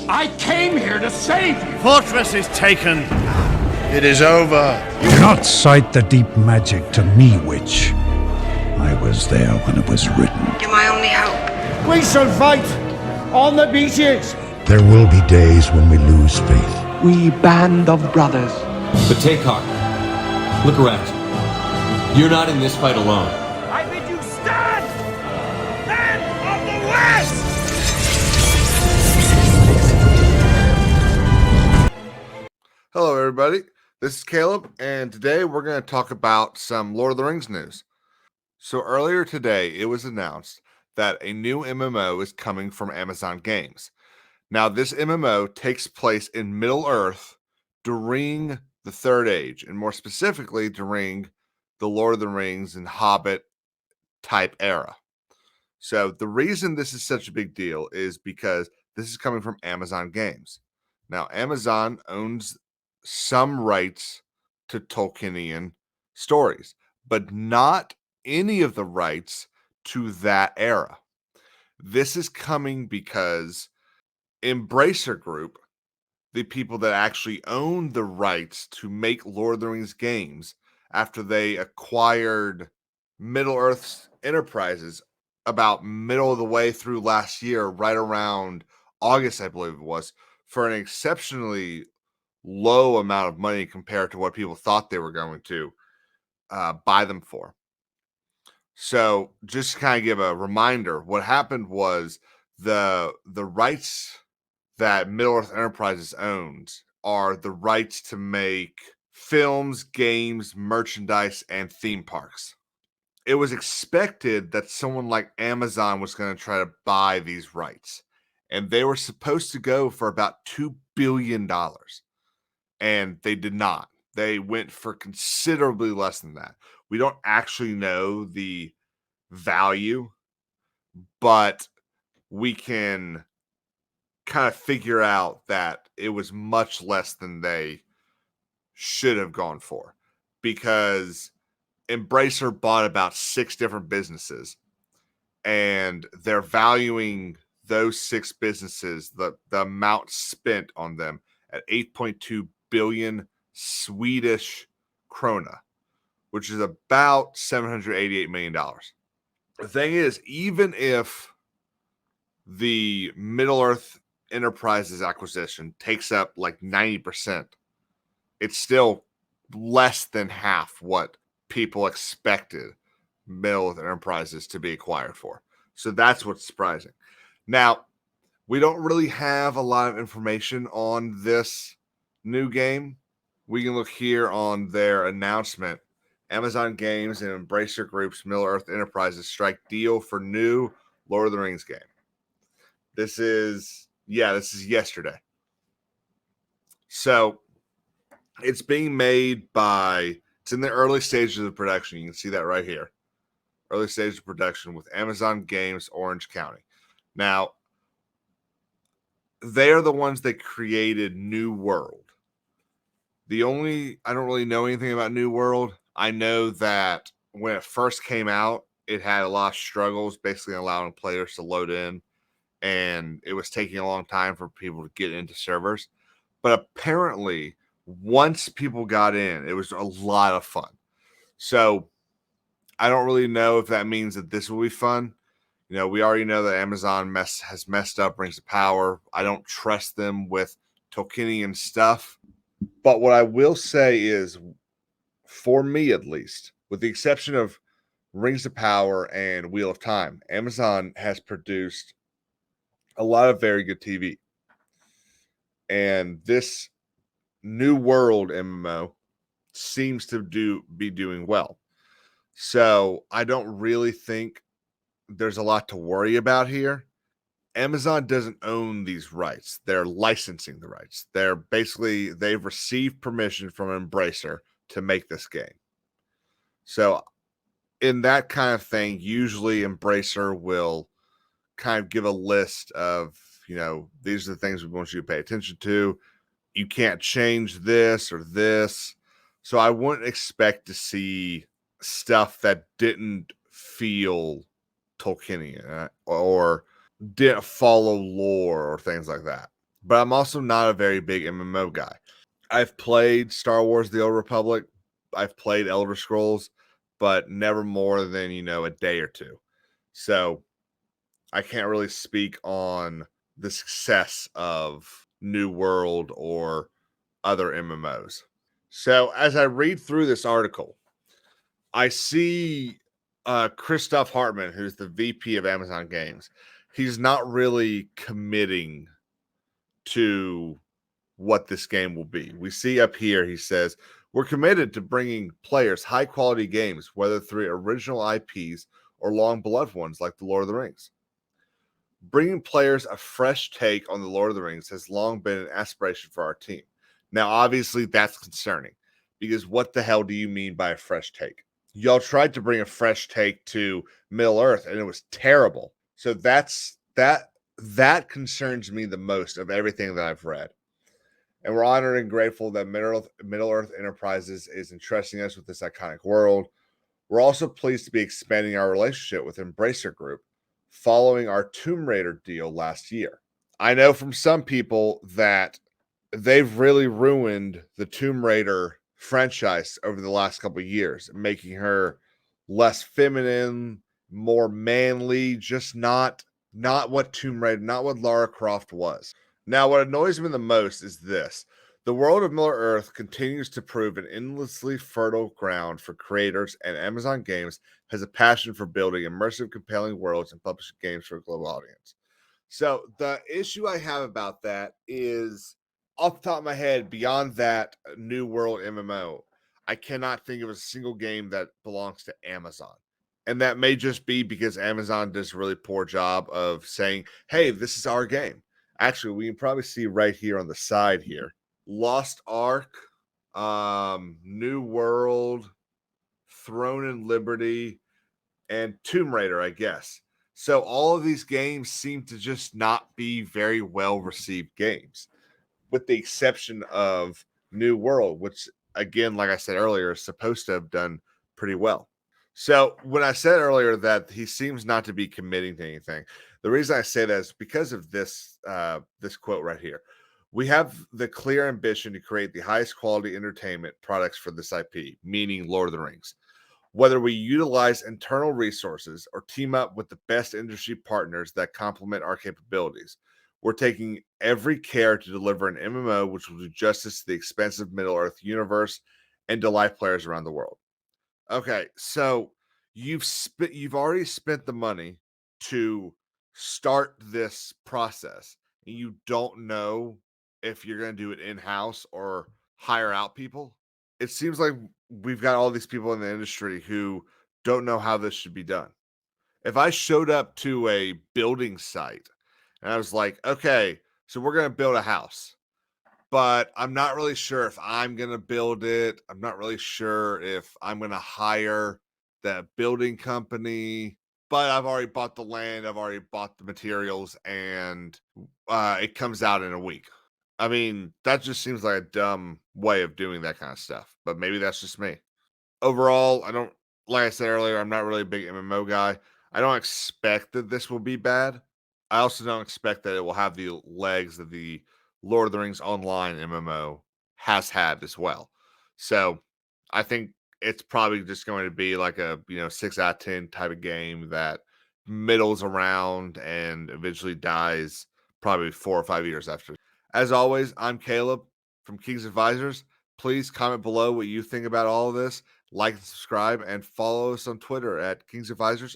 I came here to save you! Fortress is taken. It is over. Do not cite the deep magic to me, witch. I was there when it was written. You're my only hope. We shall fight on the beaches! There will be days when we lose faith. We band of brothers. But take heart. Look around you. You're not in this fight alone. I bid you stand! Men of the West! Hello, everybody. This is Caleb, and today we're going to talk about some Lord of the Rings news. So earlier today, it was announced that a new MMO is coming from Amazon Games. Now, this MMO takes place in Middle-earth during the Third Age, and more specifically during the Lord of the Rings and Hobbit type era. So the reason this is such a big deal is because this is coming from Amazon Games. Now, Amazon owns some rights to Tolkienian stories, but not any of the rights to that era. This is coming because Embracer Group, the people that actually own the rights to make Lord of the Rings games after they acquired Middle-earth Enterprises about middle of the way through last year, right around August, I believe it was, for an exceptionally low amount of money compared to what people thought they were going to buy them for. So just to kind of give a reminder, what happened was the rights that Middle-earth Enterprises owns are the rights to make films, games, merchandise, and theme parks. It was expected that someone like Amazon was going to try to buy these rights, and they were supposed to go for about $2 billion. And they did not. They went for considerably less than that. We don't actually know the value, but we can kind of figure out that it was much less than they should have gone for, because Embracer bought about 6 different businesses, and they're valuing those 6 businesses, the amount spent on them, at 8.2 billion Swedish krona, which is about $788 million. The thing is, even if the Middle-earth Enterprises acquisition takes up like 90%, it's still less than half what people expected Middle-earth Enterprises to be acquired for. So that's what's surprising. Now, we don't really have a lot of information on this new game. We can look here on their announcement. Amazon Games and Embracer Group's Middle-earth Enterprises strike deal for new Lord of the Rings game. This is yesterday. So it's being made by, it's in the early stages of production. You can see that right here. Early stages of production with Amazon Games, Orange County. Now, they're the ones that created New World. I don't really know anything about New World. I know that when it first came out, it had a lot of struggles, basically allowing players to load in, and it was taking a long time for people to get into servers. But apparently, once people got in, it was a lot of fun. So I don't really know if that means that this will be fun. You know, we already know that Amazon has messed up Rings of Power. I don't trust them with Tolkienian stuff. But what I will say is, for me at least, with the exception of Rings of Power and Wheel of Time, Amazon has produced a lot of very good TV. And this New World MMO seems to be doing well. So I don't really think there's a lot to worry about here. Amazon doesn't own these rights. They're licensing the rights. They've received permission from Embracer to make this game. So in that kind of thing, usually Embracer will kind of give a list of, these are the things we want you to pay attention to. You can't change this or this. So I wouldn't expect to see stuff that didn't feel Tolkienian or didn't follow lore or things like that. but I'm also not a very big MMO guy. I've played Star Wars The Old Republic. I've played Elder Scrolls, but never more than, a day or two. So I can't really speak on the success of New World or other MMOs. So as I read through this article, I see Christoph Hartmann, who's the VP of Amazon Games. He's not really committing to what this game will be. We see up here, he says, we're committed to bringing players high quality games, whether through original IPs or long beloved ones like The Lord of the Rings. Bringing players a fresh take on The Lord of the Rings has long been an aspiration for our team. Now, obviously, that's concerning because what the hell do you mean by a fresh take? Y'all tried to bring a fresh take to Middle Earth and it was terrible. So that concerns me the most of everything that I've read. And we're honored and grateful that Middle Earth Enterprises is entrusting us with this iconic world. We're also pleased to be expanding our relationship with Embracer Group following our Tomb Raider deal last year. I know from some people that they've really ruined the Tomb Raider franchise over the last couple of years, making her less feminine, more manly, just not what Tomb Raider, not what Lara Croft was. Now, what annoys me the most is this. The world of Middle Earth continues to prove an endlessly fertile ground for creators, and Amazon Games has a passion for building immersive, compelling worlds and publishing games for a global audience. So the issue I have about that is, off the top of my head, beyond that New World MMO, I cannot think of a single game that belongs to Amazon. And that may just be because Amazon does a really poor job of saying, hey, this is our game. Actually, we can probably see right here on the side here. Lost Ark, New World, Throne and Liberty, and Tomb Raider, I guess. So all of these games seem to just not be very well received games, with the exception of New World, which, again, like I said earlier, is supposed to have done pretty well. So when I said earlier that he seems not to be committing to anything, the reason I say that is because of this this quote right here. We have the clear ambition to create the highest quality entertainment products for this IP, meaning Lord of the Rings. Whether we utilize internal resources or team up with the best industry partners that complement our capabilities, we're taking every care to deliver an MMO which will do justice to the expansive Middle-earth universe and delight players around the world. Okay, so you've already spent the money to start this process, and you don't know if you're going to do it in-house or hire out people. It seems like we've got all these people in the industry who don't know how this should be done. If I showed up to a building site and I was like, okay, so we're going to build a house, but I'm not really sure if I'm going to build it. I'm not really sure if I'm going to hire the building company, but I've already bought the land, I've already bought the materials, and it comes out in a week. I mean, that just seems like a dumb way of doing that kind of stuff, but maybe that's just me. Overall, like I said earlier, I'm not really a big MMO guy. I don't expect that this will be bad. I also don't expect that it will have the legs that the Lord of the Rings Online MMO has had as well. So I think it's probably just going to be like a 6 out of 10 type of game that middles around and eventually dies probably 4 or 5 years after. As always, I'm Caleb from KingsAdvisors. Please comment below what you think about all of this. Like and subscribe, and follow us on Twitter at KingsAdvisors_.